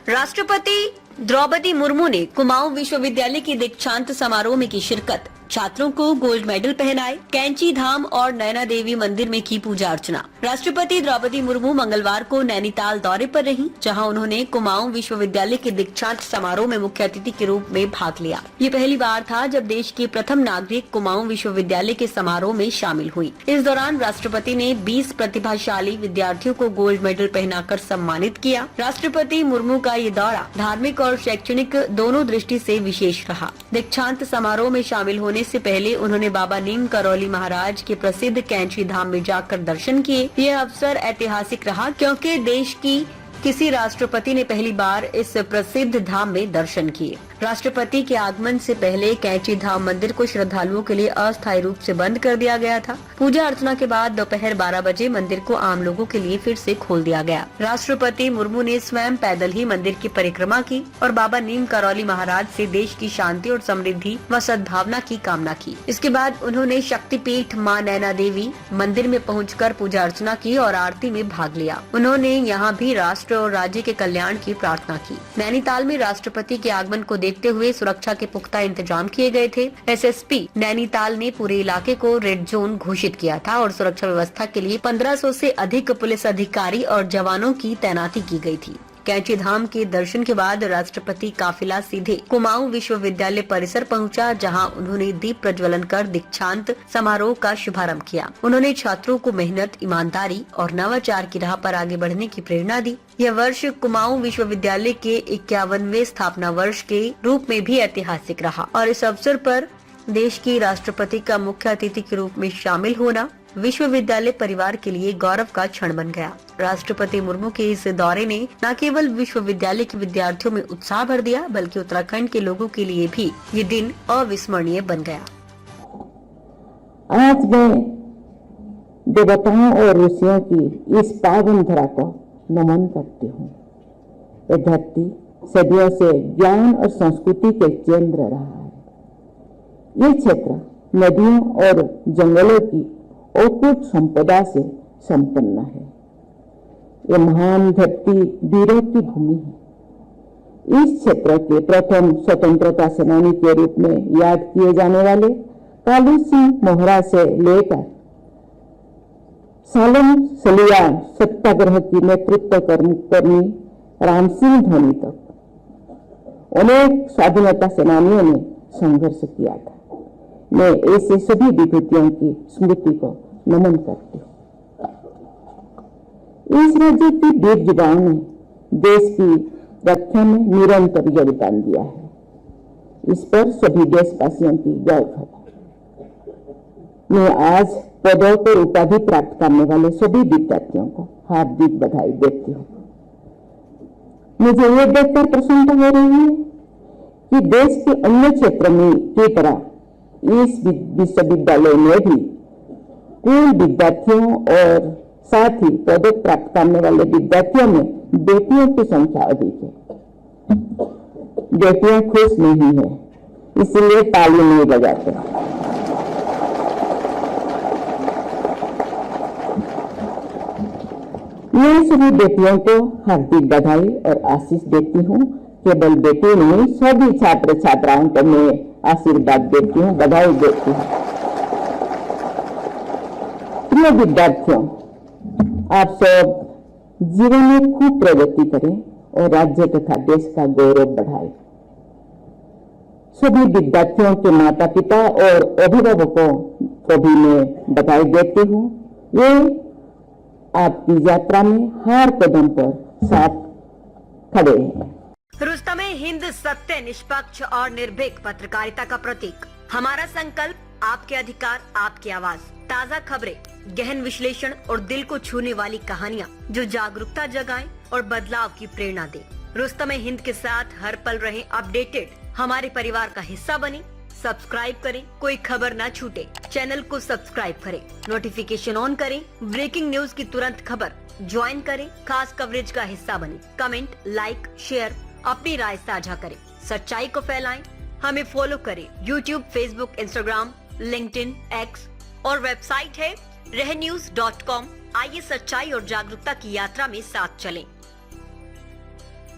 राष्ट्रपति द्रौपदी मुर्मू ने कुमाऊं विश्वविद्यालय की दीक्षांत समारोह में की शिरकत। छात्रों को गोल्ड मेडल पहनाए, कैंची धाम और नैना देवी मंदिर में की पूजा अर्चना। राष्ट्रपति द्रौपदी मुर्मू मंगलवार को नैनीताल दौरे पर रहीं, जहां उन्होंने कुमाऊं विश्वविद्यालय के दीक्षांत समारोह में मुख्य अतिथि के रूप में भाग लिया। ये पहली बार था जब देश के प्रथम नागरिक कुमाऊं विश्वविद्यालय के समारोह में शामिल हुई। इस दौरान राष्ट्रपति ने 20 प्रतिभाशाली विद्यार्थियों को गोल्ड मेडल पहनाकर सम्मानित किया। राष्ट्रपति मुर्मू का ये दौरा धार्मिक और शैक्षणिक दोनों दृष्टि से विशेष रहा। दीक्षांत समारोह में शामिल होने से पहले उन्होंने बाबा नीम करौली महाराज के प्रसिद्ध कैंची धाम में जाकर दर्शन किए। यह अवसर ऐतिहासिक रहा क्योंकि देश की किसी राष्ट्रपति ने पहली बार इस प्रसिद्ध धाम में दर्शन किए। राष्ट्रपति के आगमन से पहले कैंची धाम मंदिर को श्रद्धालुओं के लिए अस्थायी रूप से बंद कर दिया गया था। पूजा अर्चना के बाद दोपहर 12 बजे मंदिर को आम लोगों के लिए फिर से खोल दिया गया। राष्ट्रपति मुर्मू ने स्वयं पैदल ही मंदिर की परिक्रमा की और बाबा नीम करौली महाराज से देश की शांति और समृद्धि व सद्भावना की कामना की। इसके बाद उन्होंने शक्तिपीठ मां नैना देवी मंदिर में पहुंचकर पूजा अर्चना की और आरती में भाग लिया। उन्होंने यहाँ भी राष्ट्र और राज्य के कल्याण की प्रार्थना की। नैनीताल में राष्ट्रपति के आगमन को देखते हुए सुरक्षा के पुख्ता इंतजाम किए गए थे। एसएसपी नैनीताल ने पूरे इलाके को रेड जोन घोषित किया था और सुरक्षा व्यवस्था के लिए 1500 से अधिक पुलिस अधिकारी और जवानों की तैनाती की गई थी। कैंची धाम के दर्शन के बाद राष्ट्रपति काफिला सीधे कुमाऊं विश्वविद्यालय परिसर पहुंचा, जहां उन्होंने दीप प्रज्वलन कर दीक्षांत समारोह का शुभारंभ किया। उन्होंने छात्रों को मेहनत, ईमानदारी और नवाचार की राह पर आगे बढ़ने की प्रेरणा दी। यह वर्ष कुमाऊं विश्वविद्यालय के 51वें स्थापना वर्ष के रूप में भी ऐतिहासिक रहा और इस अवसर पर देश की राष्ट्रपति का मुख्य अतिथि के रूप में शामिल होना विश्वविद्यालय परिवार के लिए गौरव का क्षण बन गया। राष्ट्रपति मुर्मू के इस दौरे ने न केवल विश्वविद्यालय के विद्यार्थियों में उत्साह भर दिया, बल्कि उत्तराखंड के लोगों के लिए भी ये दिन अविस्मरणीय बन गया। आज मैं देवताओं और ऋषियों की इस पावन धरा को नमन करती हूँ। यह धरती सदियों से ज्ञान और संस्कृति के केंद्र रहा है। ये क्षेत्र नदियों और जंगलों की अकूट संपदा से संपन्न है। ये महान धरती वीरों की भूमि है। इस क्षेत्र के प्रथम स्वतंत्रता सेनानी के रूप में याद किए जाने वाले कालू सिंह मोहरा से लेकर सालम सलिया सत्याग्रह की नेतृत्व कर्मी राम सिंह धोनी तक अनेक स्वाधीनता सेनानियों ने संघर्ष किया था। मैं ऐसे सभी विभूतियों की स्मृति को नमन करती हूँ। इस राज्य की वीर युवाओं ने देश की रक्षा में निरंतर योगदान दिया है। इस पर सभी देशवासियों की गर्व है। मैं आज पदों पर उपाधि प्राप्त करने वाले सभी विद्यार्थियों को हार्दिक बधाई देती हूँ। मुझे ये देखकर प्रसन्नता हो रही है कि देश के अन्य क्षेत्रों में की तरह इस विश्वविद्यालय में भी कुल विद्यार्थियों और साथ ही पदक प्राप्त करने वाले विद्यार्थियों में बेटियों की संख्या अधिक है। बेटियां खुश नहीं है, इसलिए ताली नहीं बजाते। मैं सभी बेटियों को हार्दिक बधाई और आशीष देती हूँ। केवल बेटी नहीं, सभी छात्र छात्राओं को मैं आशीर्वाद देती हूँ, बधाई देती हूँ। प्रिय विद्यार्थियों, आप सब जीवन में खूब प्रगति करें और राज्य तथा देश का गौरव बढ़ाएं। सभी विद्यार्थियों के माता पिता और अभिभावकों को भी मैं बधाई देती हूँ। ये आपकी यात्रा में हर कदम पर साथ खड़े हैं। रुस्तमे हिंद सत्य, निष्पक्ष और निर्भीक पत्रकारिता का प्रतीक। हमारा संकल्प, आपके अधिकार, आपकी आवाज। ताज़ा खबरें, गहन विश्लेषण और दिल को छूने वाली कहानियाँ जो जागरूकता जगाएं और बदलाव की प्रेरणा दे। रुस्तमे हिंद के साथ हर पल रहें अपडेटेड। हमारे परिवार का हिस्सा बने। सब्सक्राइब करें, कोई खबर ना छूटे। चैनल को सब्सक्राइब करें, नोटिफिकेशन ऑन करें, ब्रेकिंग न्यूज की तुरंत खबर ज्वाइन करें, खास कवरेज का हिस्सा बने। कमेंट, लाइक, शेयर, अपनी राय साझा करें, सच्चाई को फैलाएं। हमें फॉलो करें YouTube, Facebook, Instagram, LinkedIn, X और वेबसाइट है रहnews.com। आइए सच्चाई और जागरूकता की यात्रा में साथ चलें।